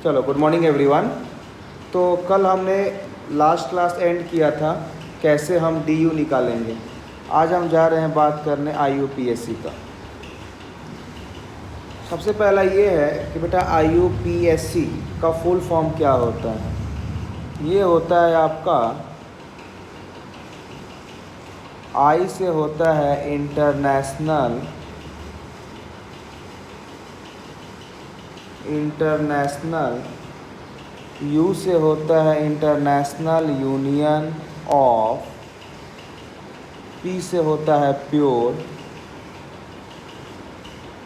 चलो, good morning everyone. तो कल हमने लास्ट क्लास एंड किया था कैसे हम DU निकालेंगे। आज हम जा रहे हैं बात करने IUPAC का। सबसे पहला ये है कि बेटा IUPAC का फुल फॉर्म क्या होता है। ये होता है आपका I से होता है इंटरनेशनल U से होता है इंटरनेशनल यूनियन ऑफ, P से होता है प्योर,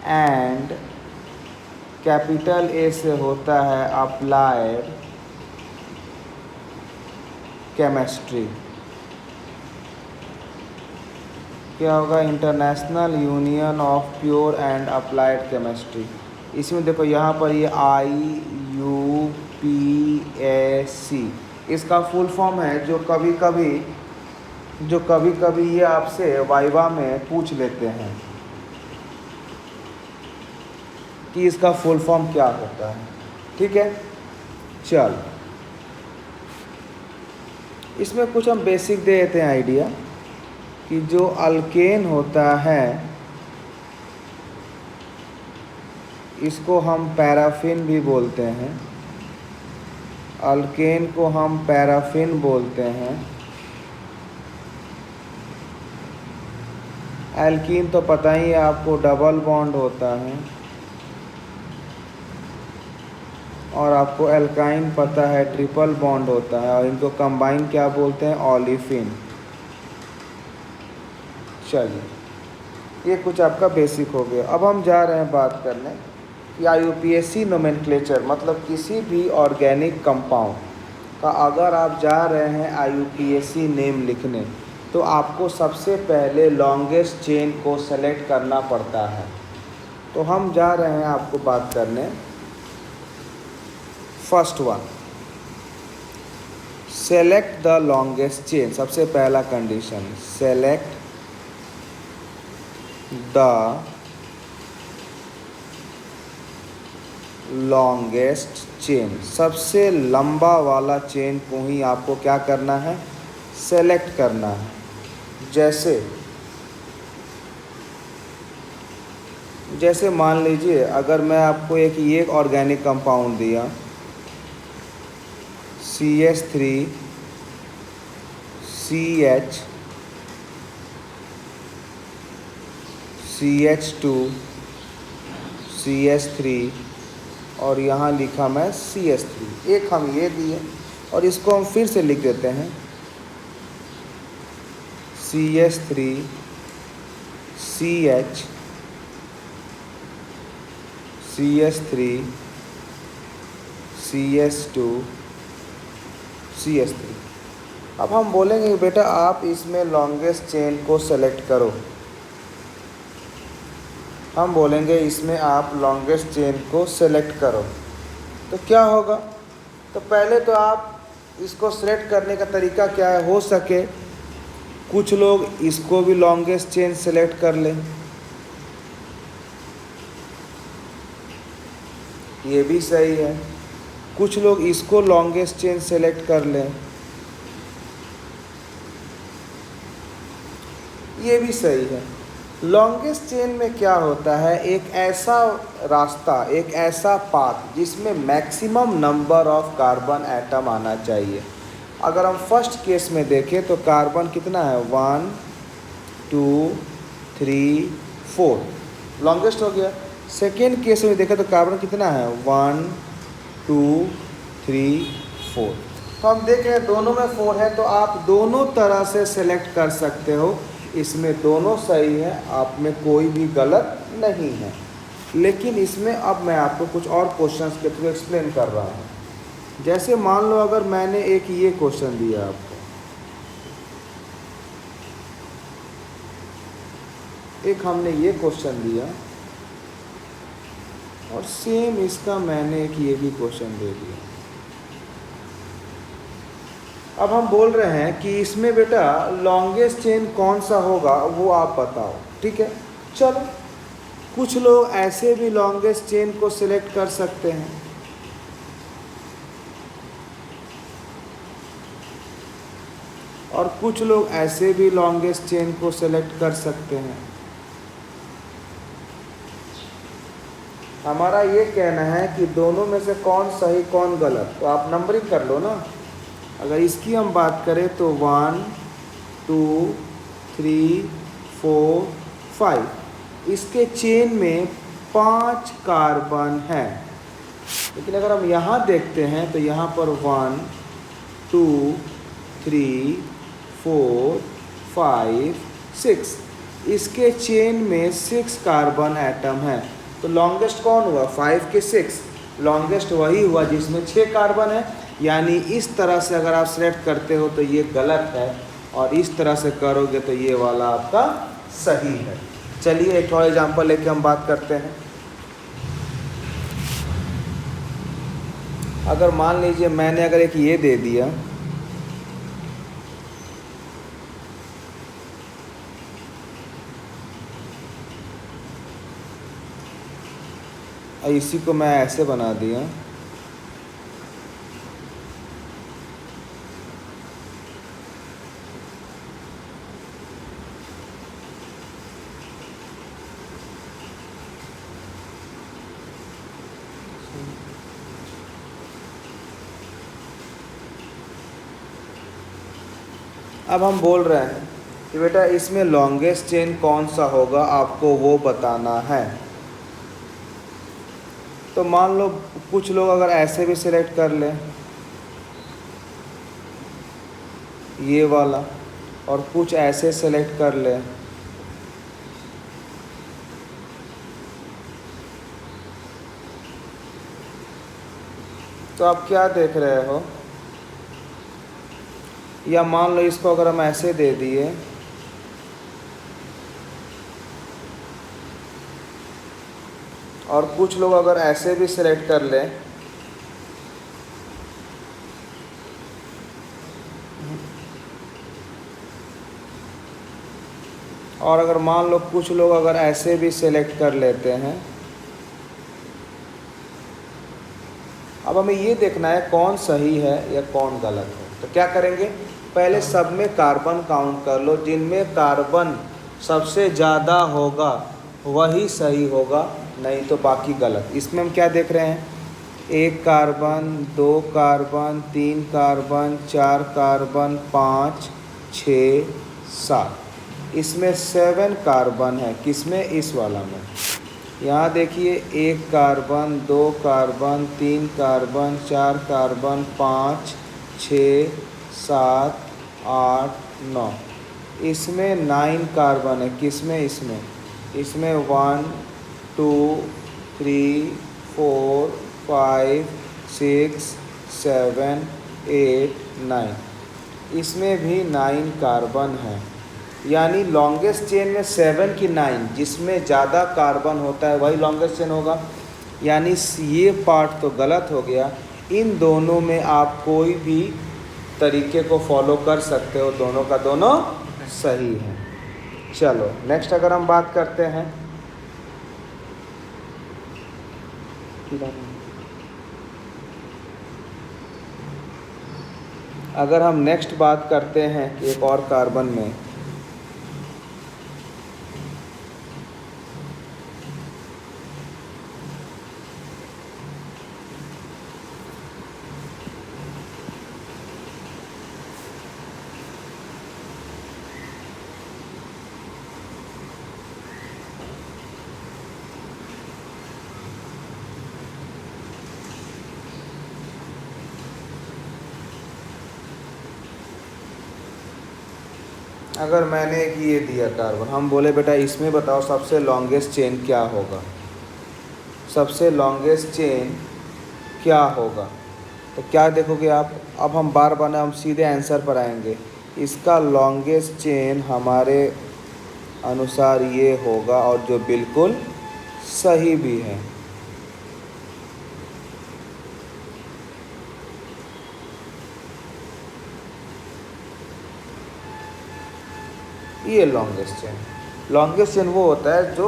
एंड कैपिटल A से होता है अप्लाइड केमिस्ट्री। क्या होगा? International union of pure and applied chemistry. इसमें देखो यहाँ पर ये IUPAC इसका फुल फॉर्म है, जो कभी कभी ये आपसे वाइवा में पूछ लेते हैं कि इसका फुल फॉर्म क्या होता है। ठीक है, चल इसमें कुछ हम बेसिक दे देते हैं आइडिया कि जो अल्केन होता है इसको हम पैराफिन भी बोलते हैं। अल्केन को हम पैराफिन बोलते हैं। एल्कीन तो पता ही है आपको, डबल बॉन्ड होता है। और आपको एल्काइन पता है, ट्रिपल बॉन्ड होता है। और इनको कंबाइन क्या बोलते हैं? ओलिफिन। चलिए, ये कुछ आपका बेसिक हो गया। अब हम जा रहे हैं बात करने कि IUPAC नोमेनक्लेचर, मतलब किसी भी ऑर्गेनिक कंपाउंड का अगर आप जा रहे हैं IUPAC नेम लिखने, तो आपको सबसे पहले लॉन्गेस्ट चेन को सेलेक्ट करना पड़ता है। तो हम जा रहे हैं आपको बात करने first one, select the longest chain. सबसे पहला condition, select the longest chain. सबसे लंबा वाला चेन को ही आपको क्या करना है? सेलेक्ट करना है। जैसे मान लीजिए अगर मैं आपको एक ऑर्गेनिक कंपाउंड दिया CH3 CH CH2 CH3 और यहाँ लिखा मैं CH3, एक हम ये दिए और इसको हम फिर से लिख देते हैं CH3 CH CH3 CH2 CH3। अब हम बोलेंगे बेटा आप इसमें लॉन्गेस्ट चेन को सेलेक्ट करो। हम बोलेंगे इसमें आप लॉन्गेस्ट चेन को सेलेक्ट करो, तो क्या होगा? तो पहले तो आप इसको सेलेक्ट करने का तरीका क्या है? हो सके कुछ लोग इसको भी लॉन्गेस्ट चेन सेलेक्ट कर लें, ये भी सही है। कुछ लोग इसको लॉन्गेस्ट चेन सेलेक्ट कर लें, ये भी सही है। लॉन्गेस्ट चेन में क्या होता है? एक ऐसा रास्ता, एक ऐसा पाथ जिसमें maximum number of carbon atom आना चाहिए। अगर हम फर्स्ट केस में देखें तो कार्बन कितना है? 1 2 3 4, लॉन्गेस्ट हो गया। सेकेंड केस में देखें तो कार्बन कितना है? 1 2 3 4। तो हम देख रहे हैं दोनों में 4 है, तो आप दोनों तरह से सेलेक्ट कर सकते हो। इसमें दोनों सही है, आप में कोई भी गलत नहीं है। लेकिन इसमें अब मैं आपको कुछ और क्वेश्चंस के थ्रू एक्सप्लेन कर रहा हूँ। जैसे मान लो अगर मैंने एक ये क्वेश्चन दिया आपको, एक हमने ये क्वेश्चन दिया और सेम इसका मैंने एक ये भी क्वेश्चन दे दिया। अब हम बोल रहे हैं कि इसमें बेटा लॉन्गेस्ट चेन कौन सा होगा वो आप बताओ। ठीक है, चलो कुछ लोग ऐसे भी लॉन्गेस्ट चेन को सिलेक्ट कर सकते हैं। और कुछ लोग ऐसे भी लॉन्गेस्ट चेन को सेलेक्ट कर सकते हैं। हमारा ये कहना है कि दोनों में से कौन सही कौन गलत, तो आप नंबरिंग कर लो ना। अगर इसकी हम बात करें तो 1 2 3 4 5, इसके चेन में 5 कार्बन हैं। लेकिन अगर हम यहाँ देखते हैं तो यहाँ पर 1 2 3 4 5 6, इसके चेन में 6 कार्बन एटम हैं। तो लॉन्गेस्ट कौन हुआ? 5 के 6, लॉन्गेस्ट वही हुआ जिसमें 6 कार्बन है। यानी इस तरह से अगर आप सेलेक्ट करते हो तो ये गलत है, और इस तरह से करोगे तो ये वाला आपका सही है। चलिए एक और एग्जांपल लेके हम बात करते हैं। अगर मान लीजिए मैंने अगर एक ये दे दिया, और इसी को मैं ऐसे बना दिया, अब हम बोल रहे हैं कि बेटा इसमें लॉन्गेस्ट चेन कौन सा होगा, आपको वो बताना है। तो मान लो कुछ लोग अगर ऐसे भी सिलेक्ट कर लें ये वाला, और कुछ ऐसे सेलेक्ट कर लें, तो आप क्या देख रहे हो? या मान लो इसको अगर हम ऐसे दे दिए, और कुछ लोग अगर ऐसे भी सिलेक्ट कर लें, और अगर मान लो कुछ लोग अगर ऐसे भी सिलेक्ट कर लेते हैं। अब हमें ये देखना है कौन सही है या कौन गलत है। तो क्या करेंगे, पहले सब में कार्बन काउंट कर लो, जिनमें कार्बन सबसे ज़्यादा होगा वही सही होगा, नहीं तो बाकी गलत। इसमें हम क्या देख रहे हैं? 1 कार्बन, 2 कार्बन, 3 कार्बन, 4 कार्बन, 5 6 7, इसमें 7 कार्बन है। किसमें? इस वाला में। यहाँ देखिए 1 कार्बन, 2 कार्बन, 3 कार्बन, 4 कार्बन, 5 6 7 8 9, इसमें 9 कार्बन है। किसमें? इसमें 1 2 3 4 5 6 7 8 9, इसमें भी 9 कार्बन है। यानी लॉन्गेस्ट चेन में 7 की 9, जिसमें ज़्यादा कार्बन होता है वही लॉन्गेस्ट चेन होगा। यानी ये पार्ट तो गलत हो गया। इन दोनों में आप कोई भी तरीके को फॉलो कर सकते हो, दोनों का दोनों सही है। चलो नेक्स्ट अगर हम बात करते हैं, अगर हम नेक्स्ट बात करते हैं कि एक और कार्बन में, अगर मैंने एक ये दिया कार्बन, हम बोले बेटा इसमें बताओ सबसे लॉन्गेस्ट चेन क्या होगा, सबसे लॉन्गेस्ट चेन क्या होगा। तो क्या देखोगे आप? अब हम बार बार हम सीधे आंसर पर आएंगे। इसका लॉन्गेस्ट चेन हमारे अनुसार ये होगा, और जो बिल्कुल सही भी है। ये लॉन्गेस्ट चेन वो होता है जो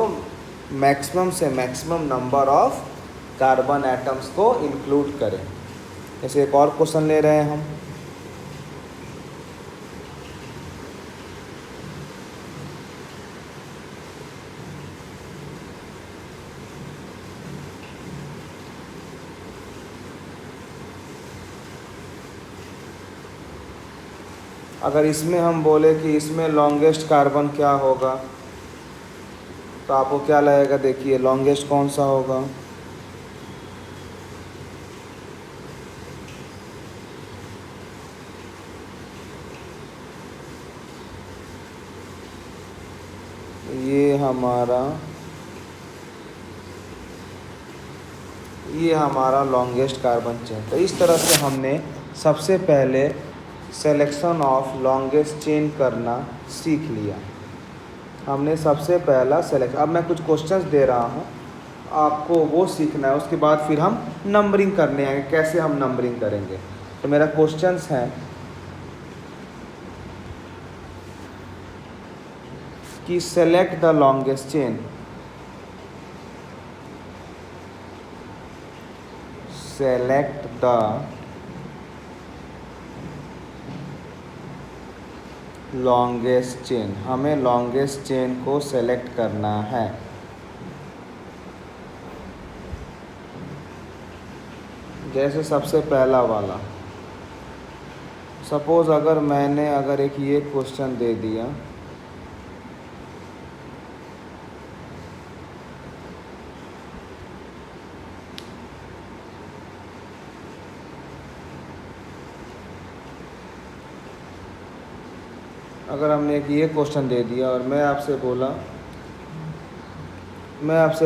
मैक्सिमम से maximum number of carbon atoms को इंक्लूड करें। जैसे एक और क्वेश्चन ले रहे हैं हम, अगर इसमें हम बोले कि इसमें लॉन्गेस्ट कार्बन क्या होगा, तो आपको क्या लगेगा? देखिए लॉन्गेस्ट कौन सा होगा? ये हमारा लॉन्गेस्ट कार्बन चेन। तो इस तरह से हमने सबसे पहले सिलेक्शन ऑफ लॉन्गेस्ट चेन करना सीख लिया। हमने सबसे पहला सेलेक्ट, अब मैं कुछ क्वेश्चंस दे रहा हूँ, आपको वो सीखना है। उसके बाद फिर हम नंबरिंग करने आएंगे, कैसे हम नंबरिंग करेंगे। तो मेरा क्वेश्चंस है कि select the longest chain. Select the longest chain, हमें लॉन्गेस्ट चेन को सेलेक्ट करना है। जैसे सबसे पहला वाला, सपोज़ अगर मैंने एक ये क्वेश्चन दे दिया, अगर हमने एक ये क्वेश्चन दे दिया और मैं आपसे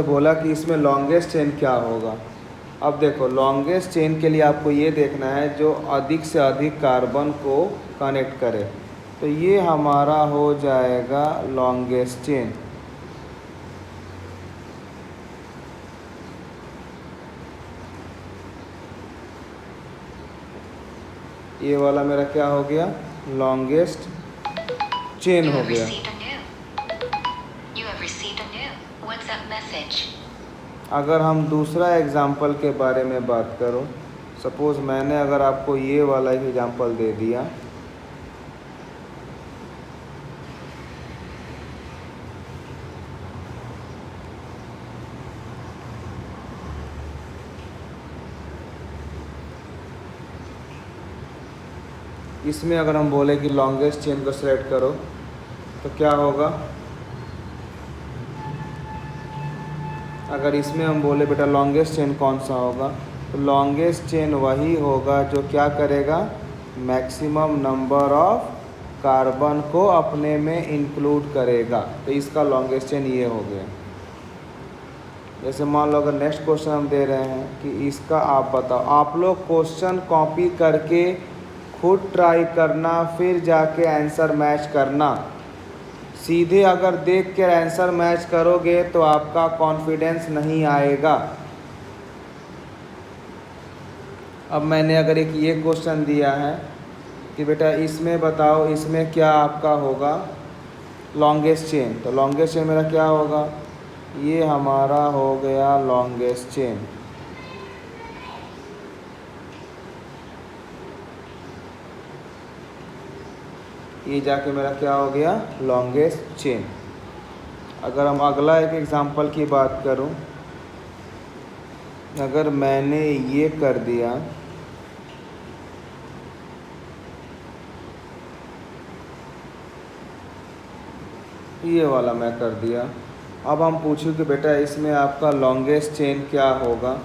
बोला कि इसमें लॉन्गेस्ट चेन क्या होगा। अब देखो लॉन्गेस्ट चेन के लिए आपको ये देखना है जो अधिक से अधिक कार्बन को कनेक्ट करे। तो ये हमारा हो जाएगा लॉन्गेस्ट चेन। ये वाला मेरा क्या हो गया? लॉन्गेस्ट चेन हो गया। अगर हम दूसरा एग्जाम्पल के बारे में बात करो, सपोज़ मैंने अगर आपको ये वाला एक एग्जाम्पल दे दिया, इसमें अगर हम बोले कि लॉन्गेस्ट चेन को सेलेक्ट करो तो क्या होगा? अगर इसमें हम बोले बेटा लॉन्गेस्ट चेन कौन सा होगा, तो लॉन्गेस्ट चेन वही होगा जो क्या करेगा? मैक्सिमम नंबर ऑफ कार्बन को अपने में इंक्लूड करेगा। तो इसका लॉन्गेस्ट चेन ये हो गया। जैसे मान लो अगर नेक्स्ट क्वेश्चन हम दे रहे हैं कि इसका आप बताओ, आप लोग क्वेश्चन कॉपी करके खुद ट्राई करना, फिर जाके आंसर मैच करना। सीधे अगर देख कर आंसर मैच करोगे तो आपका कॉन्फिडेंस नहीं आएगा। अब मैंने अगर एक ये क्वेश्चन दिया है कि बेटा इसमें बताओ इसमें क्या आपका होगा लॉन्गेस्ट चेन, तो लॉन्गेस्ट चेन मेरा क्या होगा? ये हमारा हो गया लॉन्गेस्ट चेन। ये जाके मेरा क्या हो गया? Longest chain. अगर हम अगला एक एग्जांपल की बात करूं, अगर मैंने ये कर दिया, ये वाला मैं कर दिया, अब हम पूछूं कि बेटा इसमें आपका लॉन्गेस्ट चेन क्या होगा,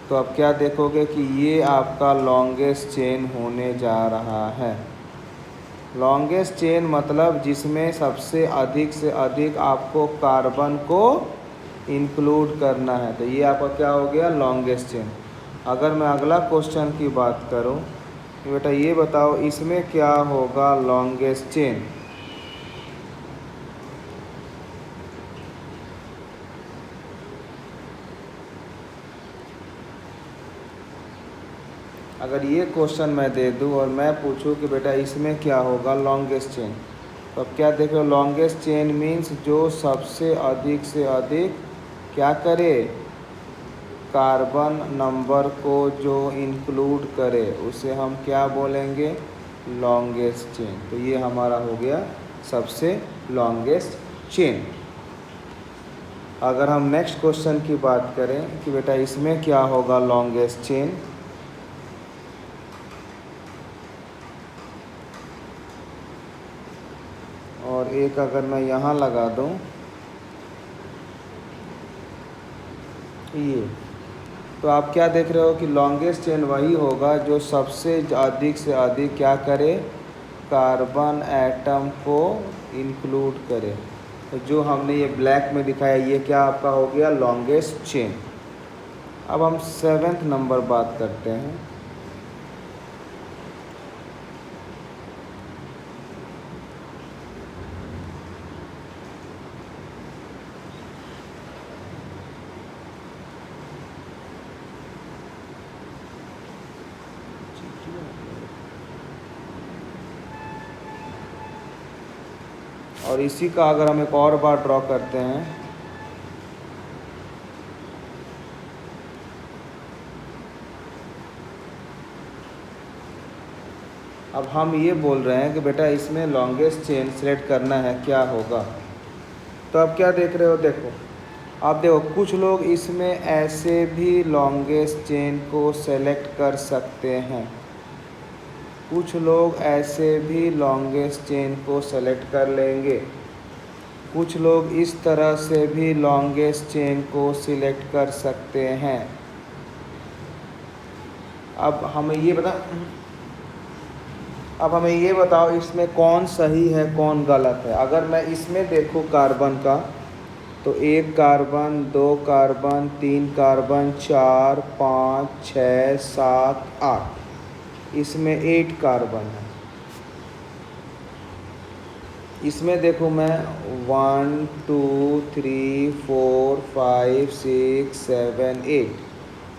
तो अब क्या देखोगे कि ये आपका लॉन्गेस्ट चेन होने जा रहा है। लॉन्गेस्ट चेन मतलब जिसमें सबसे अधिक से अधिक आपको कार्बन को इंक्लूड करना है, तो ये आपका क्या हो गया? Longest chain. अगर मैं अगला क्वेश्चन की बात करूं तो बेटा ये बताओ इसमें क्या होगा लॉन्गेस्ट चेन। अगर ये क्वेश्चन मैं दे दूं और मैं पूछूं कि बेटा इसमें क्या होगा लॉन्गेस्ट चेन, तो अब क्या देखो लॉन्गेस्ट चेन मीन्स जो सबसे अधिक से अधिक क्या करे? कार्बन नंबर को जो इंक्लूड करे उसे हम क्या बोलेंगे? Longest chain. तो ये हमारा हो गया सबसे लॉन्गेस्ट चेन। अगर हम नेक्स्ट क्वेश्चन की बात करें कि बेटा इसमें क्या होगा लॉन्गेस्ट चेन, एक अगर मैं यहाँ लगा दूँ ये, तो आप क्या देख रहे हो कि लॉन्गेस्ट चेन वही होगा जो सबसे अधिक से अधिक क्या करे, कार्बन एटम को इंक्लूड करे। तो जो हमने ये ब्लैक में दिखाया ये क्या आपका हो गया, लॉन्गेस्ट चेन। अब हम 7th नंबर बात करते हैं। और इसी का अगर हम एक और बार ड्रॉ करते हैं, अब हम ये बोल रहे हैं कि बेटा इसमें लॉन्गेस्ट चेन सेलेक्ट करना है, क्या होगा। तो अब क्या देख रहे हो, देखो आप देखो कुछ लोग इसमें ऐसे भी लॉन्गेस्ट चेन को सेलेक्ट कर सकते हैं, कुछ लोग ऐसे भी लॉन्गेस्ट चेन को सेलेक्ट कर लेंगे, कुछ लोग इस तरह से भी लॉन्गेस्ट चेन को सिलेक्ट कर सकते हैं। अब हमें ये बताओ इसमें कौन सही है कौन गलत है। अगर मैं इसमें देखूं कार्बन का, तो 1 कार्बन, 2 कार्बन, 3 कार्बन, 4, 5, 6, 7, 8, इसमें 8 कार्बन है। इसमें देखो मैं 1 2 3 4 5 6 7 8,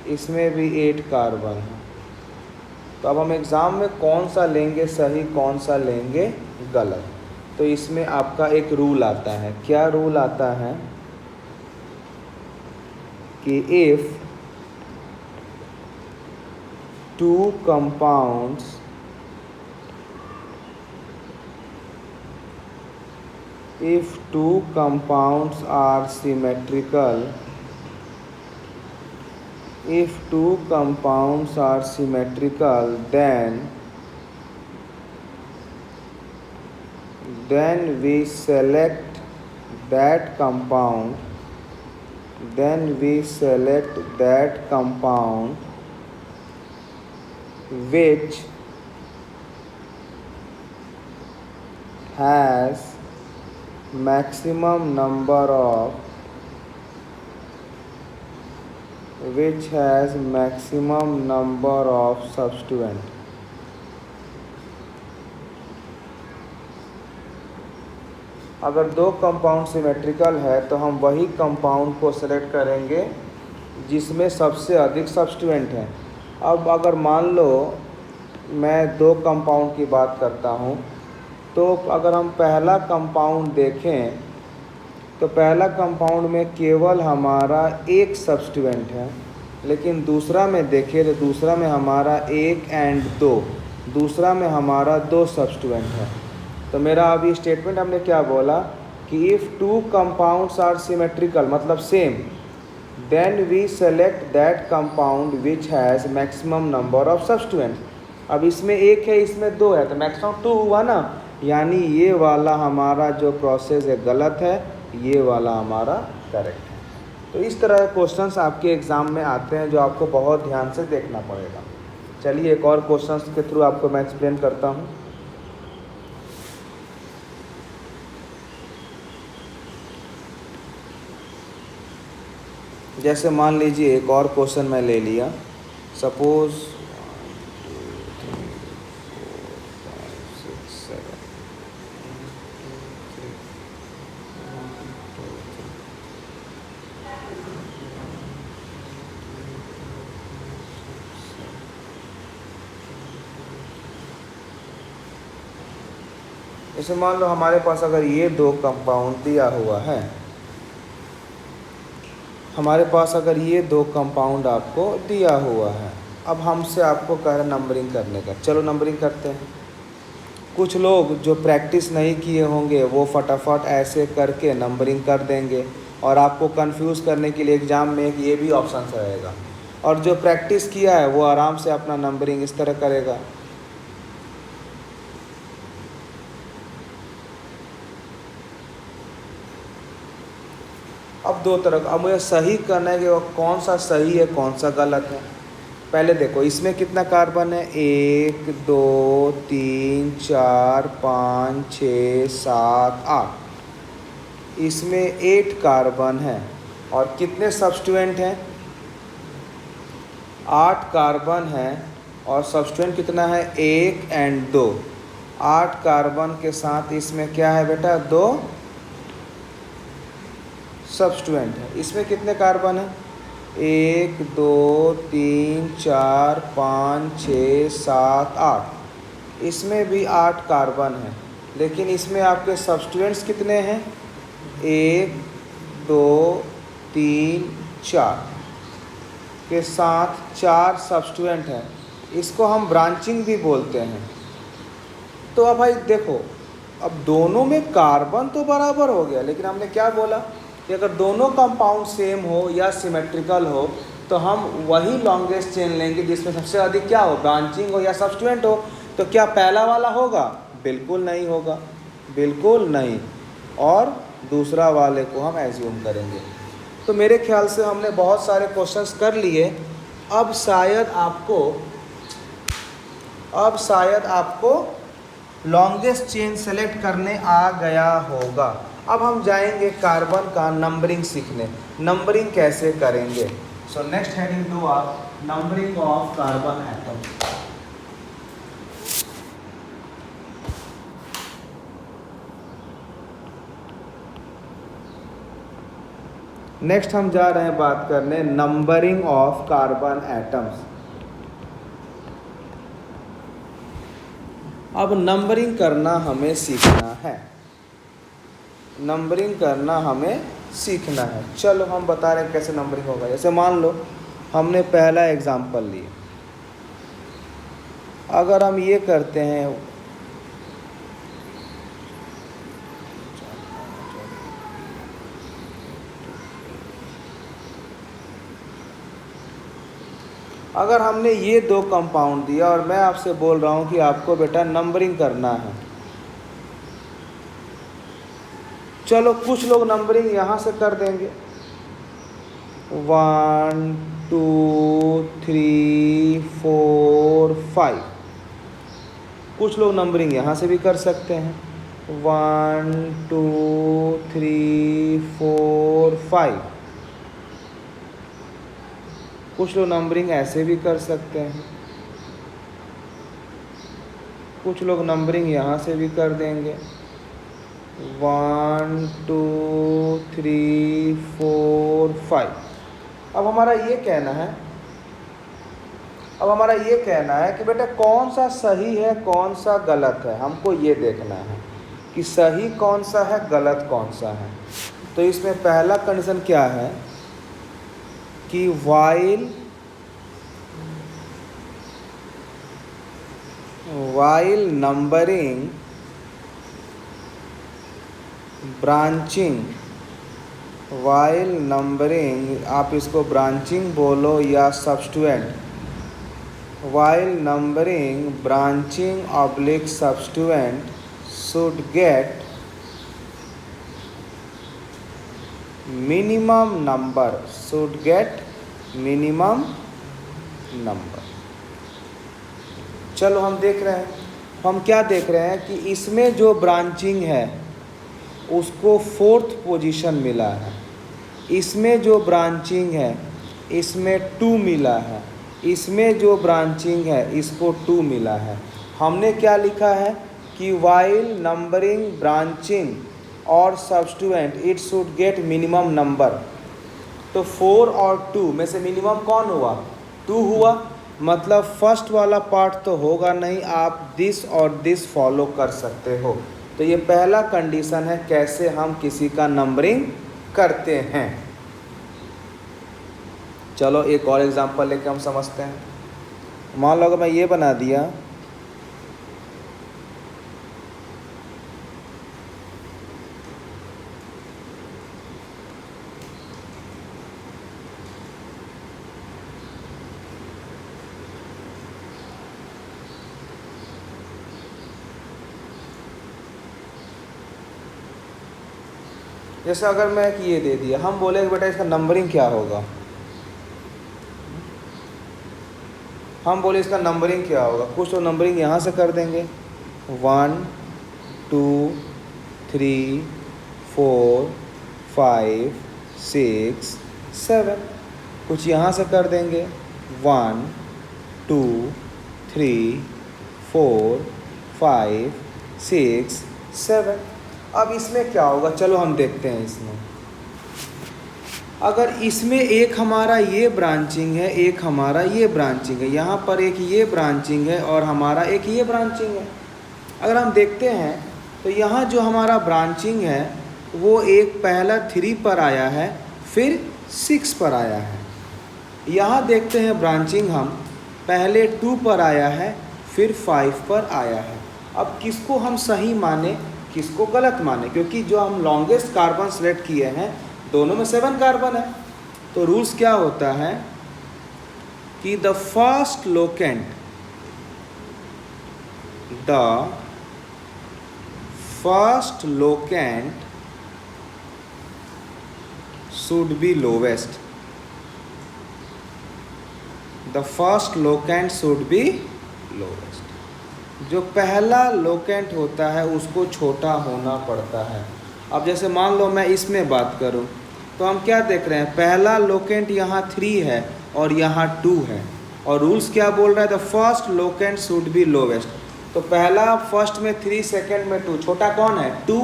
इसमें भी 8 कार्बन है। तो अब हम एग्ज़ाम में कौन सा लेंगे सही कौन सा लेंगे गलत, तो इसमें आपका एक रूल आता है। क्या रूल आता है कि if 2 compounds are symmetrical, then we select that compound which has maximum number of substituent। अगर 2 कंपाउंड सिमेट्रिकल है तो हम वही कंपाउंड को सेलेक्ट करेंगे जिसमें सबसे अधिक सब्स्टिट्यूएंट है। अब अगर मान लो मैं 2 कंपाउंड की बात करता हूँ, तो अगर हम पहला कंपाउंड देखें तो पहला कंपाउंड में केवल हमारा 1 सब्स्टिट्यूएंट है, लेकिन दूसरा में देखें तो दूसरा में हमारा 1 और 2, दूसरा में हमारा 2 सब्स्टिट्यूएंट है। तो मेरा अभी स्टेटमेंट हमने क्या बोला कि इफ़ 2 कंपाउंड्स आर सिमेट्रिकल मतलब same, then we select that compound which has maximum number of substituents. अब इसमें 1 है इसमें 2 है तो मैक्सिमम 2 हुआ ना, यानी ये वाला हमारा जो प्रोसेस है गलत है, ये वाला हमारा करेक्ट है। तो इस तरह के क्वेश्चंस आपके एग्ज़ाम में आते हैं जो आपको बहुत ध्यान से देखना पड़ेगा। चलिए एक और क्वेश्चंस के थ्रू आपको मैं एक्सप्लेन करता हूँ। जैसे मान लीजिए एक और क्वेश्चन मैं ले लिया, सपोज़ जैसे मान लो हमारे पास अगर ये 2 कंपाउंड दिया हुआ है, हमारे पास अगर ये 2 कंपाउंड आपको दिया हुआ है, अब हमसे आपको कह रहे नंबरिंग करने का। चलो नंबरिंग करते हैं। कुछ लोग जो प्रैक्टिस नहीं किए होंगे वो फटाफट ऐसे करके नंबरिंग कर देंगे, और आपको कंफ्यूज करने के लिए एग्ज़ाम में एक ये भी ऑप्शन रहेगा। और जो प्रैक्टिस किया है वो आराम से अपना नंबरिंग इस तरह करेगा। दो तरह, अब मुझे सही करना है कि वो कौन सा सही है कौन सा गलत है। पहले देखो इसमें कितना कार्बन है, 1 2 3 4 5 6 7 8। इसमें 8 कार्बन है और कितने सब्स्टिट्यूएंट हैं, 8 कार्बन है और सब्स्टिट्यूएंट कितना है, 1 और 2। 8 कार्बन के साथ इसमें क्या है बेटा, 2 सब्स्टिट्यूएंट है। इसमें कितने कार्बन है, 1 2 3 4 5 6 7 8। इसमें भी 8 कार्बन है, लेकिन इसमें आपके सब्स्टिट्यूएंट्स कितने हैं, 1 2 3 4 के साथ 4 सब्स्टिट्यूएंट हैं। इसको हम ब्रांचिंग भी बोलते हैं। तो अब भाई देखो, अब दोनों में कार्बन तो बराबर हो गया, लेकिन हमने क्या बोला कि अगर दोनों कंपाउंड सेम हो या सिमेट्रिकल हो तो हम वही लॉन्गेस्ट चेन लेंगे जिसमें सबसे अधिक क्या हो, ब्रांचिंग हो या सब्स्टिट्यूएंट हो। तो क्या पहला वाला होगा, बिल्कुल नहीं होगा, बिल्कुल नहीं। और दूसरा वाले को हम एज्यूम करेंगे। तो मेरे ख्याल से हमने बहुत सारे क्वेश्चंस कर लिए। अब शायद आपको लॉन्गेस्ट चेन सेलेक्ट करने आ गया होगा। अब हम जाएंगे कार्बन का नंबरिंग सीखने, नंबरिंग कैसे करेंगे। सो नेक्स्ट हेडिंग दो आप, numbering of carbon atom. Next हम जा रहे हैं बात करने नंबरिंग ऑफ कार्बन एटम्स। अब नंबरिंग करना हमें सीखना है, नंबरिंग करना हमें सीखना है। चलो हम बता रहे हैं कैसे नंबरिंग होगा। जैसे मान लो हमने पहला एग्जाम्पल लिया, अगर हम ये करते हैं, अगर हमने ये 2 कंपाउंड दिया और मैं आपसे बोल रहा हूँ कि आपको बेटा नंबरिंग करना है। चलो कुछ लोग नंबरिंग यहाँ से कर देंगे, 1 2 3 4 5। कुछ लोग नंबरिंग यहाँ से भी कर सकते हैं, 1 2 3 4 5। कुछ लोग नंबरिंग ऐसे भी कर सकते हैं, कुछ लोग नंबरिंग यहाँ से भी कर देंगे, 1 2 3 4 5। अब हमारा ये कहना है कि बेटा कौन सा सही है कौन सा गलत है, हमको ये देखना है कि सही कौन सा है गलत कौन सा है। तो इसमें पहला कंडीशन क्या है कि while numbering branching, while numbering, आप इसको ब्रांचिंग बोलो या substituent, while numbering branching oblique substituent should get minimum number, चलो हम देख रहे हैं, हम क्या देख रहे हैं कि इसमें जो ब्रांचिंग है उसको 4th पोजीशन मिला है, इसमें जो ब्रांचिंग है इसमें 2 मिला है, इसमें जो ब्रांचिंग है इसको 2 मिला है। हमने क्या लिखा है कि while numbering branching और substituent it should get minimum number. तो 4 और 2 में से मिनिमम कौन हुआ, 2 हुआ। मतलब फर्स्ट वाला पार्ट तो होगा नहीं, आप दिस और दिस फॉलो कर सकते हो। तो ये पहला कंडीशन है कैसे हम किसी का नंबरिंग करते हैं। चलो एक और एग्जांपल लेके हम समझते हैं। मान लो अगर मैं ये बना दिया, जैसे अगर मैं एक ये दे दिया, हम बोले कि बेटा इसका नंबरिंग क्या होगा, हम बोले इसका नंबरिंग क्या होगा, कुछ तो नंबरिंग यहाँ से कर देंगे 1 2 3 4 5 6 7, कुछ यहाँ से कर देंगे 1 2 3 4 5 6 7। अब इसमें क्या होगा, चलो हम देखते हैं। इसमें अगर इसमें एक हमारा ये ब्रांचिंग है, एक हमारा ये ब्रांचिंग है, यहाँ पर एक ये ब्रांचिंग है और हमारा एक ये ब्रांचिंग है। अगर हम देखते हैं तो यहाँ जो हमारा ब्रांचिंग है वो एक पहला 3 पर आया है, फिर 6 पर आया है। यहाँ देखते हैं ब्रांचिंग हम पहले 2 पर आया है, फिर 5 पर आया है। अब किसको हम सही माने, किसको गलत माने, क्योंकि जो हम लॉन्गेस्ट कार्बन सेलेक्ट किए हैं दोनों में 7 कार्बन है। तो रूल्स क्या होता है कि the first locant should be lowest. The first locant should be lowest. जो पहला लोकेंट होता है उसको छोटा होना पड़ता है। अब जैसे मान लो मैं इसमें बात करूं तो हम क्या देख रहे हैं, पहला लोकेंट यहाँ 3 है और यहाँ 2 है, और रूल्स क्या बोल रहा है, the first locant should be lowest. तो पहला फर्स्ट में 3, सेकंड में 2, छोटा कौन है 2,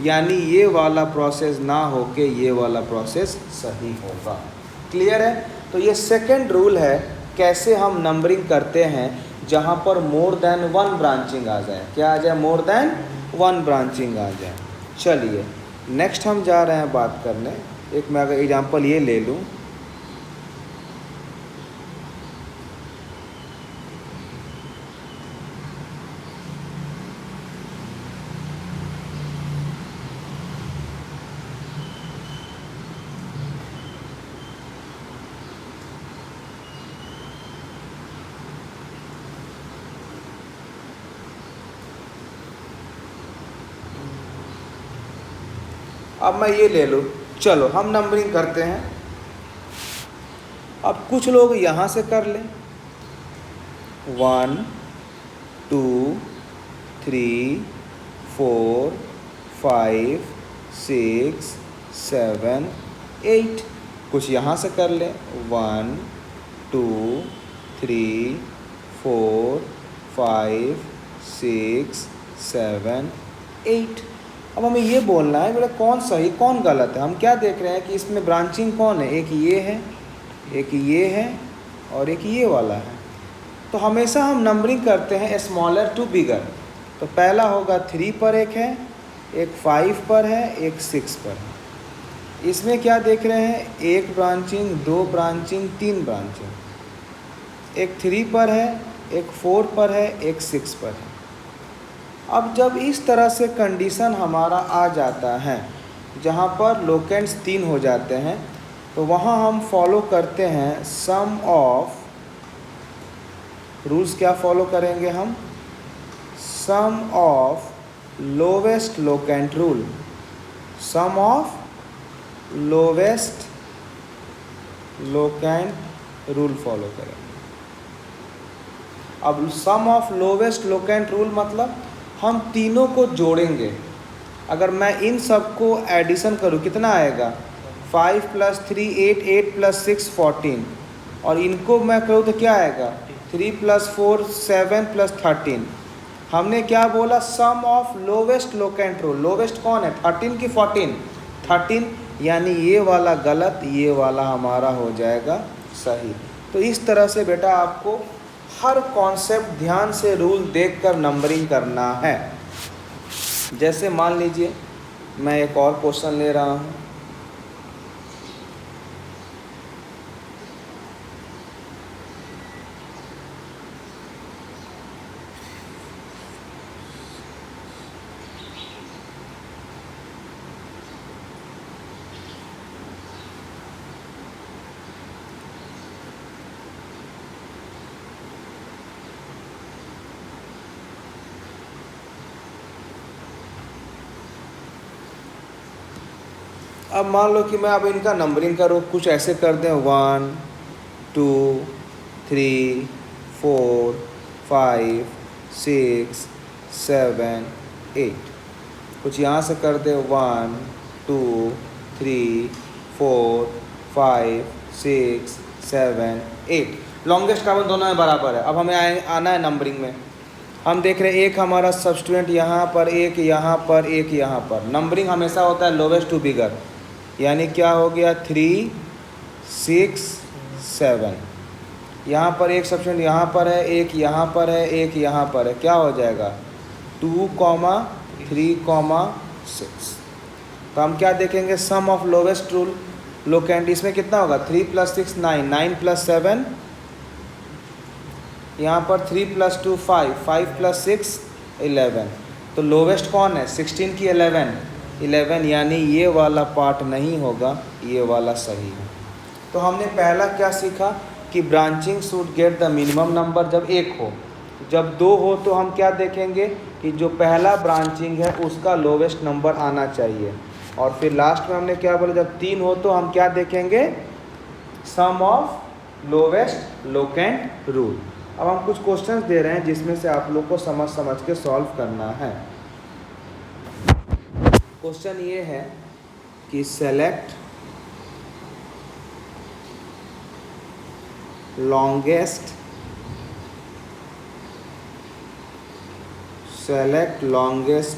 यानी ये वाला प्रोसेस ना होके ये वाला प्रोसेस सही होगा। क्लियर है। तो ये सेकंड रूल है कैसे हम नंबरिंग करते हैं जहाँ पर मोर देन 1 ब्रांचिंग आ जाए। क्या आ जाए, मोर देन 1 ब्रांचिंग आ जाए। चलिए नेक्स्ट हम जा रहे हैं बात करने, एक मैं अगर एग्जांपल ये ले लूँ, अब मैं ये ले लूँ, चलो हम नंबरिंग करते हैं। अब कुछ लोग यहाँ से कर लें 1 2 3 4 5 6 7 8, कुछ यहाँ से कर लें 1 2 3 4 5 6 7 8। अब हमें ये बोलना है बेटा कौन सही कौन गलत है। हम क्या देख रहे हैं कि इसमें ब्रांचिंग कौन है, एक ये है, एक ये है और एक ये वाला है। तो हमेशा हम नंबरिंग करते हैं स्मॉलर टू बिगर। तो पहला होगा 3 पर एक है, एक 5 पर है, एक 6 पर है। इसमें क्या देख रहे हैं, एक ब्रांचिंग, 2 ब्रांचिंग, 3 ब्रांचिंग, एक 3 पर है, एक 4 पर है, एक 6 पर है। अब जब इस तरह से कंडीशन हमारा आ जाता है जहाँ पर लोकेंट्स 3 हो जाते हैं, तो वहाँ हम फॉलो करते हैं सम ऑफ रूल्स। क्या फॉलो करेंगे हम, sum of lowest locant rule, sum of lowest locant rule follow करेंगे। अब sum of lowest locant rule मतलब हम तीनों को जोड़ेंगे। अगर मैं इन सब को एडिशन करूँ कितना आएगा, 5 + 3 8, 8 + 6 14, और इनको मैं करूँ तो क्या आएगा 3 + 4 7 + 13। हमने क्या बोला, sum of lowest locant rule. Lowest कौन है, 13 की 14, 13, यानी ये वाला गलत, ये वाला हमारा हो जाएगा सही। तो इस तरह से बेटा आपको हर कॉन्सेप्ट ध्यान से रूल देखकर नंबरिंग करना है। जैसे मान लीजिए मैं एक और क्वेश्चन ले रहा हूँ, अब मान लो कि मैं अब इनका नंबरिंग करूँ, कुछ ऐसे कर दें 1 2 3 4 5 6 7 8, कुछ यहाँ से कर दे 1 2 3 4 5 6 7 8। लॉन्गेस्ट कार्बन दोनों में बराबर है। अब हमें आना है नंबरिंग में। हम देख रहे हैं एक हमारा सब्सटीट्यूएंट यहाँ पर, एक यहाँ पर, एक यहाँ पर। नंबरिंग हमेशा होता है लोवेस्ट टू बिगर, यानी क्या हो गया 3 6 7। यहाँ पर एक सब्सटीट्यूएंट यहाँ पर है, एक यहाँ पर है, एक यहाँ पर है, क्या हो जाएगा 2 3 6। तो हम क्या देखेंगे, सम ऑफ लोवेस्ट रूल लोकेंट, इसमें कितना होगा 3 + 6 9, 9 + 7, यहाँ पर 3 + 2 5, 5 + 6 11। तो लोवेस्ट कौन है 16 की 11, यानी ये वाला पार्ट नहीं होगा, ये वाला सही है। तो हमने पहला क्या सीखा कि branching should get the minimum number जब 1 हो। जब 2 हो तो हम क्या देखेंगे कि जो पहला ब्रांचिंग है उसका लोवेस्ट नंबर आना चाहिए। और फिर लास्ट में हमने क्या बोला, जब 3 हो तो हम क्या देखेंगे, सम ऑफ लोवेस्ट लोकेंट रूल। अब हम कुछ क्वेश्चंस दे रहे हैं जिसमें से आप लोग को समझ के सॉल्व करना है। क्वेश्चन ये है कि select longest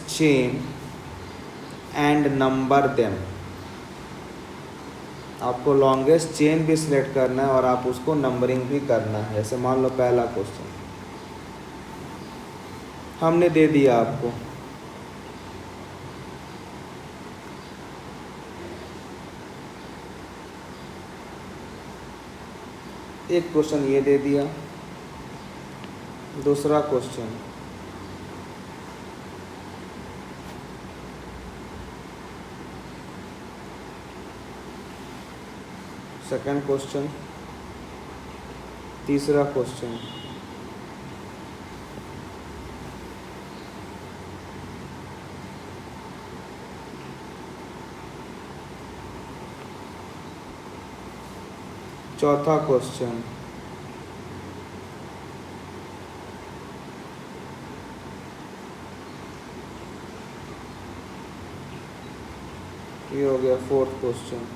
chain and number them। आपको लॉन्गेस्ट चेन भी सिलेक्ट करना है और आप उसको नंबरिंग भी करना है। जैसे मान लो पहला क्वेश्चन हमने दे दिया आपको, एक क्वेश्चन ये दे दिया, दूसरा क्वेश्चन सेकंड क्वेश्चन, तीसरा क्वेश्चन, चौथा क्वेश्चन, ये हो गया फोर्थ क्वेश्चन,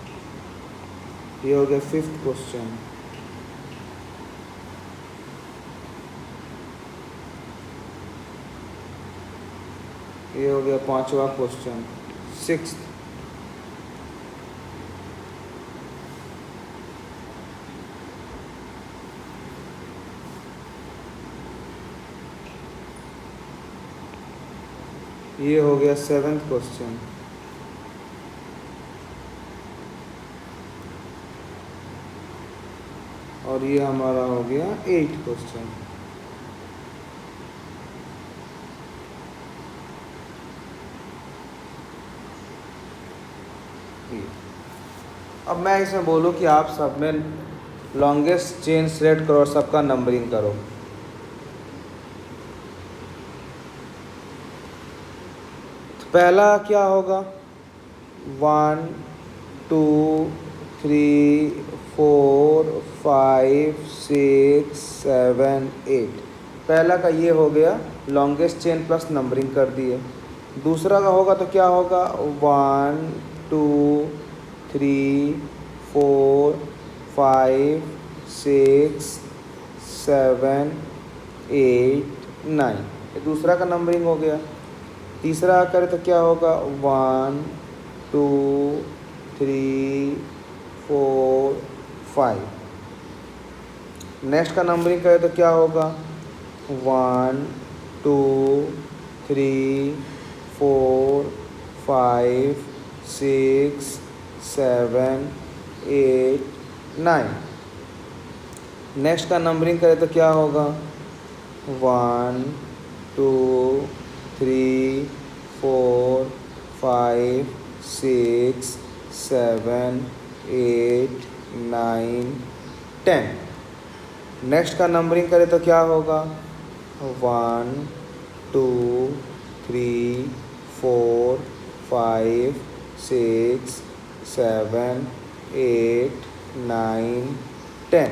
ये हो गया फिफ्थ क्वेश्चन, ये हो गया पांचवा क्वेश्चन, सिक्स्थ, ये हो गया सेवेंथ क्वेश्चन, और ये हमारा हो गया 8 क्वेश्चन। अब मैं इसमें बोलूँ कि आप सब में लॉन्गेस्ट चेन सेलेक्ट करो और सबका नंबरिंग करो। तो पहला क्या होगा 1 2 3 4 5 6 7 8। पहला का ये हो गया लॉन्गेस्ट चेन प्लस नंबरिंग कर दिए। दूसरा का होगा तो क्या होगा 1 2 3 4 5 6 7 8 9, ये दूसरा का नंबरिंग हो गया। तीसरा करें तो क्या होगा 1 2 3 4 5। नेक्स्ट का नंबरिंग करें तो क्या होगा 1 2 3 4 5 6 7 8 9। नेक्स्ट का नंबरिंग करें तो क्या होगा 1 2 3 4 5 6 7 8 9 10। नेक्स्ट का नंबरिंग करें तो क्या होगा 1 2 3 4 5 6 7 8 9 10।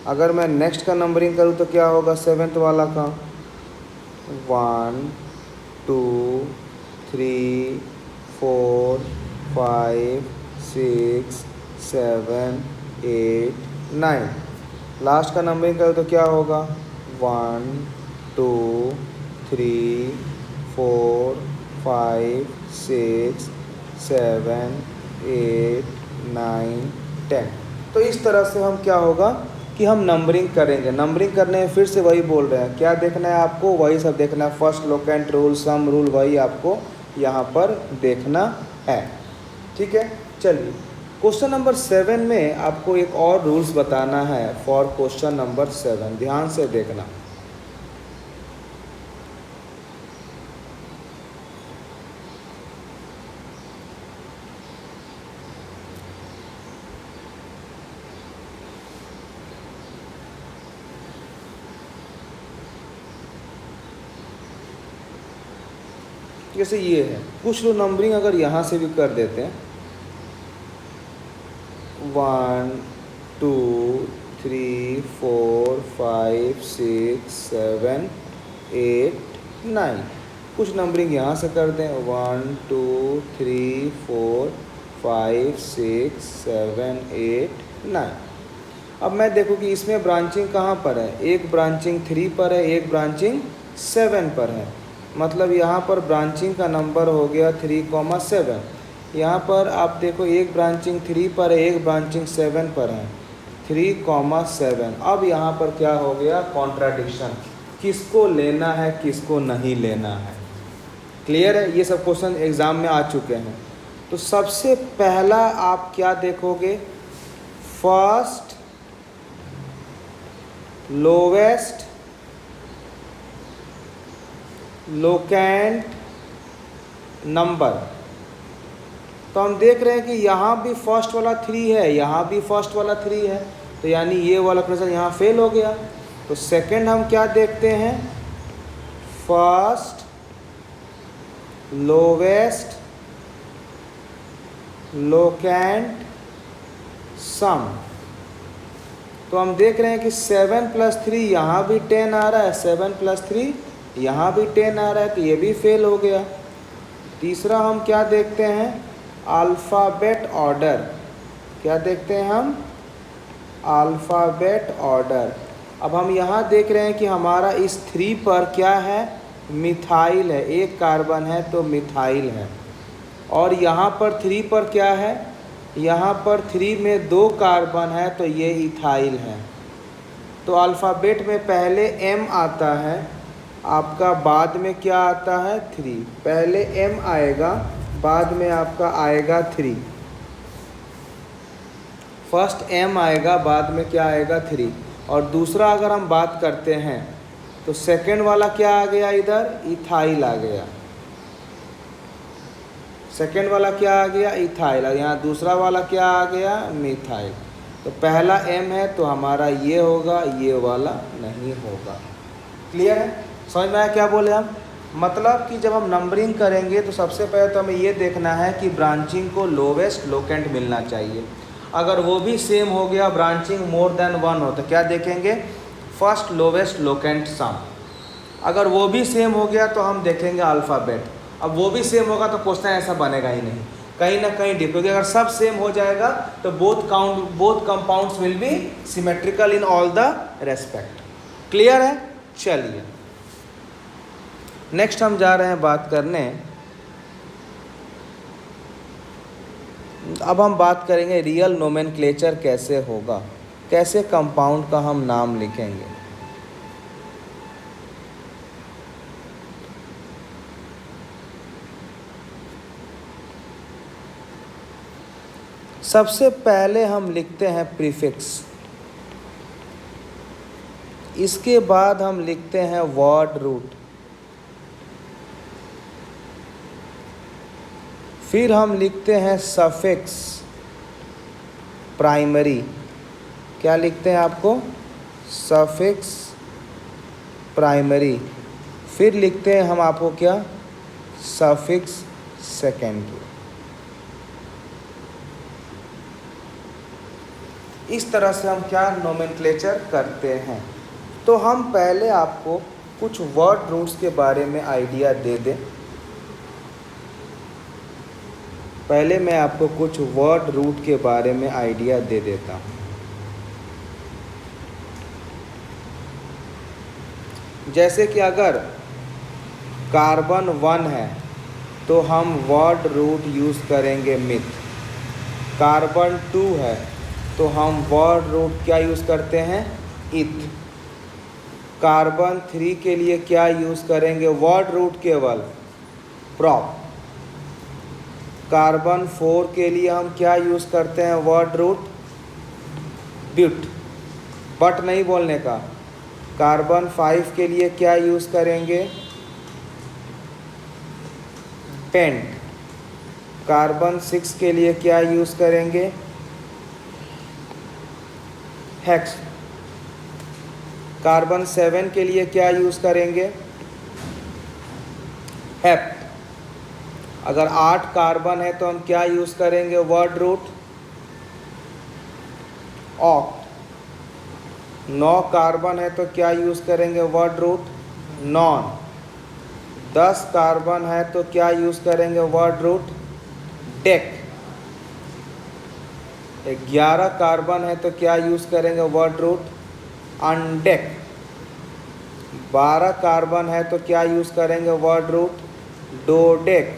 अगर मैं नेक्स्ट का नंबरिंग करूँ तो क्या होगा सेवेंथ वाला का 1 2 3 4 5 6 7 8 9। लास्ट का नंबरिंग करूँ तो क्या होगा 1 2 3 4 5 6 7 8 9 10। तो इस तरह से हम क्या होगा कि हम नंबरिंग करेंगे। नंबरिंग करने में फिर से वही बोल रहे हैं, क्या देखना है आपको, वही सब देखना है। First locant rule, sum rule, वही आपको यहाँ पर देखना है। ठीक है, चलिए क्वेश्चन नंबर 7 में आपको एक और रूल्स बताना है फॉर क्वेश्चन नंबर 7। ध्यान से देखना। जैसे ये है, कुछ लोग नंबरिंग अगर यहाँ से भी कर देते हैं 1 2 3 4 5 6 7 8 9। कुछ नंबरिंग यहाँ से कर दें 1 2 3 4 5 6 7 8 9। अब मैं देखो कि इसमें ब्रांचिंग कहाँ पर है, एक ब्रांचिंग 3 पर है, एक ब्रांचिंग 7 पर है। मतलब यहाँ पर ब्रांचिंग का नंबर हो गया 3,7। यहाँ पर आप देखो एक ब्रांचिंग 3 पर है, एक ब्रांचिंग 7 पर है, 3,7। अब यहाँ पर क्या हो गया कॉन्ट्राडिक्शन, किसको लेना है किसको नहीं लेना है। क्लियर है, ये सब क्वेश्चन एग्ज़ाम में आ चुके हैं। तो सबसे पहला आप क्या देखोगे, फर्स्ट लोवेस्ट लोकेंट नंबर। तो हम देख रहे हैं कि यहाँ भी फर्स्ट वाला 3 है, यहाँ भी फर्स्ट वाला 3 है, तो यानी ये वाला क्वेश्चन यहाँ फेल हो गया। तो सेकंड हम क्या देखते हैं, फर्स्ट लोवेस्ट लोकेंट सम। तो हम देख रहे हैं कि 7 + 3 यहाँ भी 10 आ रहा है, 7 + 3 यहाँ भी 10 आ रहा है, तो ये भी फेल हो गया। तीसरा हम क्या देखते हैं, अल्फ़ाबेट ऑर्डर। क्या देखते हैं हम, अल्फ़ाबेट ऑर्डर। अब हम यहाँ देख रहे हैं कि हमारा इस 3 पर क्या है, मिथाइल है, एक कार्बन है तो मिथाइल है। और यहाँ पर 3 पर क्या है, यहाँ पर 3 में 2 कार्बन है तो ये इथाइल है। तो अल्फ़ाबेट में पहले M आता है आपका, बाद में क्या आता है 3। पहले M आएगा, बाद में आपका आएगा 3। फर्स्ट M आएगा, बाद में क्या आएगा 3। और दूसरा अगर हम बात करते हैं तो सेकंड वाला क्या आ गया, इधर इथाइल आ गया। सेकंड वाला क्या आ गया, इथाइल। और यहाँ दूसरा वाला क्या आ गया, मिथाइल। तो पहला M है तो हमारा ये होगा, ये वाला नहीं होगा। क्लियर है, समझ में आया क्या बोले हम। मतलब कि जब हम नंबरिंग करेंगे तो सबसे पहले तो हमें ये देखना है कि ब्रांचिंग को लोवेस्ट लोकेंट मिलना चाहिए। अगर वो भी सेम हो गया, ब्रांचिंग मोर देन 1 हो, तो क्या देखेंगे, फर्स्ट लोवेस्ट लोकेंट सम। अगर वो भी सेम हो गया तो हम देखेंगे अल्फ़ाबेट। अब वो भी सेम होगा तो क्वेश्चन ऐसा बनेगा ही नहीं, कहीं ना कहीं डिफरेंट, क्योंकि अगर सब सेम हो जाएगा तो both compounds will be symmetrical in all the respect. Clear है, चलिए नेक्स्ट हम जा रहे हैं बात करने। अब हम बात करेंगे रियल नोमेनक्लेचर कैसे होगा, कैसे कंपाउंड का हम नाम लिखेंगे। सबसे पहले हम लिखते हैं प्रीफिक्स, इसके बाद हम लिखते हैं वर्ड रूट, फिर हम लिखते हैं सफिक्स प्राइमरी। क्या लिखते हैं आपको, सफिक्स प्राइमरी। फिर लिखते हैं हम आपको क्या, सफिक्स सेकेंडरी। इस तरह से हम क्या नोमेनक्लेचर करते हैं। तो हम पहले आपको कुछ वर्ड रूट्स के बारे में आइडिया दे दें। पहले मैं आपको कुछ वर्ड रूट के बारे में आइडिया दे देता हूँ। जैसे कि अगर कार्बन 1 है तो हम वर्ड रूट यूज़ करेंगे मिथ। कार्बन 2 है तो हम वर्ड रूट क्या यूज़ करते हैं, इथ। कार्बन 3 के लिए क्या यूज़ करेंगे वर्ड रूट, केवल प्रॉप। कार्बन 4 के लिए हम क्या यूज़ करते हैं वर्ड रूट, ब्यूट, बट नहीं बोलने का। कार्बन 5 के लिए क्या यूज़ करेंगे, पेंट। कार्बन 6 के लिए क्या यूज़ करेंगे, हेक्स। कार्बन 7 के लिए क्या यूज़ करेंगे, हेप्ट। अगर 8 कार्बन है तो हम क्या यूज़ करेंगे वर्ड रूट, ऑक्ट। 9 कार्बन है तो क्या यूज़ करेंगे वर्ड रूट, नॉन। 10 कार्बन है तो क्या यूज़ करेंगे वर्ड रूट, डेक। 11 कार्बन है तो क्या यूज़ करेंगे वर्ड रूट, अनडेक। 12 कार्बन है तो क्या यूज़ करेंगे वर्ड रूट, डोडेक।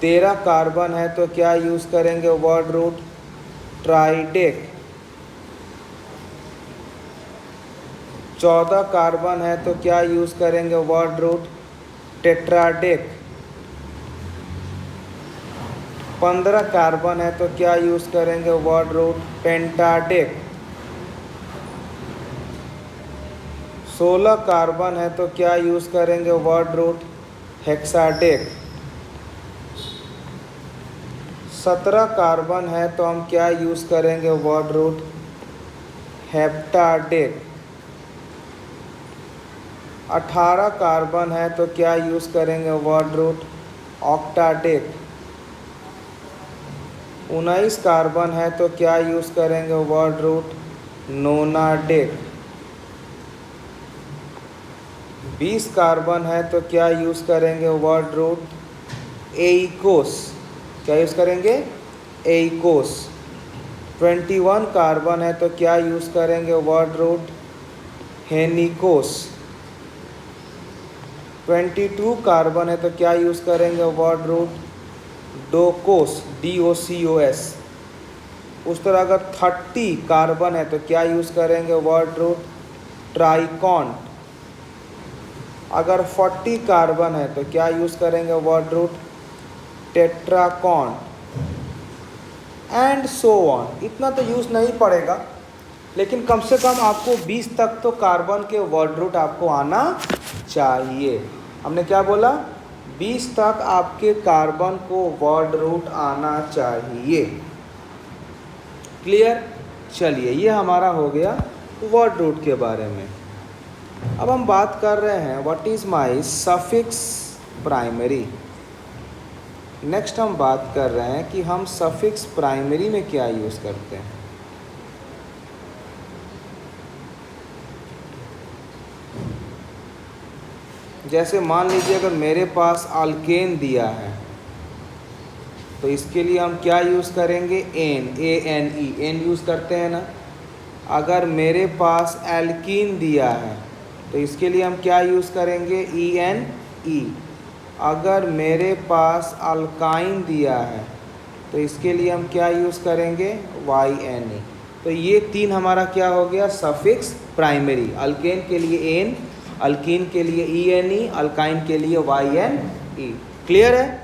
13 कार्बन है तो क्या यूज़ करेंगे वर्ड रूट, ट्राइडेक। 14 कार्बन है तो क्या यूज़ करेंगे वर्ड रूट, टेट्राडेक। 15 कार्बन है तो क्या यूज़ करेंगे वर्ड रूट, पेंटाडेक। 16 कार्बन है तो क्या यूज़ करेंगे वर्ड रूट, हेक्साडेक। 17 कार्बन है तो हम क्या यूज़ करेंगे वर्ड रूट, हेप्टाडेक। 18 कार्बन है तो क्या यूज़ करेंगे वर्ड रूट, ऑक्टाडेक। 19 कार्बन है तो क्या यूज़ करेंगे वर्ड रूट, नोनाडेक। 20 कार्बन है तो क्या यूज़ करेंगे वर्ड रूट, एइकोस। क्या यूज़ करेंगे, एइकोस। 21 कार्बन है तो क्या यूज़ करेंगे वर्ड रूट, हेनिकोस। 22 कार्बन है तो क्या यूज़ करेंगे वर्ड रूट, डोकोस, DOCOS। उस तरह अगर 30 कार्बन है तो क्या यूज़ करेंगे वर्ड रूट, ट्राइकॉन। अगर 40 कार्बन है तो क्या यूज़ करेंगे word root, tetracon, and so on. इतना तो यूज़ नहीं पड़ेगा, लेकिन कम से कम आपको 20 तक तो कार्बन के वर्ड रूट आपको आना चाहिए। हमने क्या बोला, 20 तक आपके कार्बन को वर्ड रूट आना चाहिए। क्लियर। चलिए, ये हमारा हो गया वर्ड रूट के बारे में। अब हम बात कर रहे हैं what is my suffix primary. Next हम बात कर रहे हैं कि हम सफिक्स प्राइमरी में क्या यूज़ करते हैं। जैसे मान लीजिए अगर मेरे पास अल्केन दिया है तो इसके लिए हम क्या यूज़ करेंगे, एन, ANE, एन यूज़ करते हैं ना। अगर मेरे पास एल्कीन दिया है तो इसके लिए हम क्या यूज़ करेंगे, ENE। अगर मेरे पास अल्काइन दिया है तो इसके लिए हम क्या यूज़ करेंगे, YNE। तो ये 3 हमारा क्या हो गया, सफिक्स प्राइमरी। अल्केन के लिए एन, अल्कीन के लिए ENE, अल्काइन के लिए YNE। क्लियर है।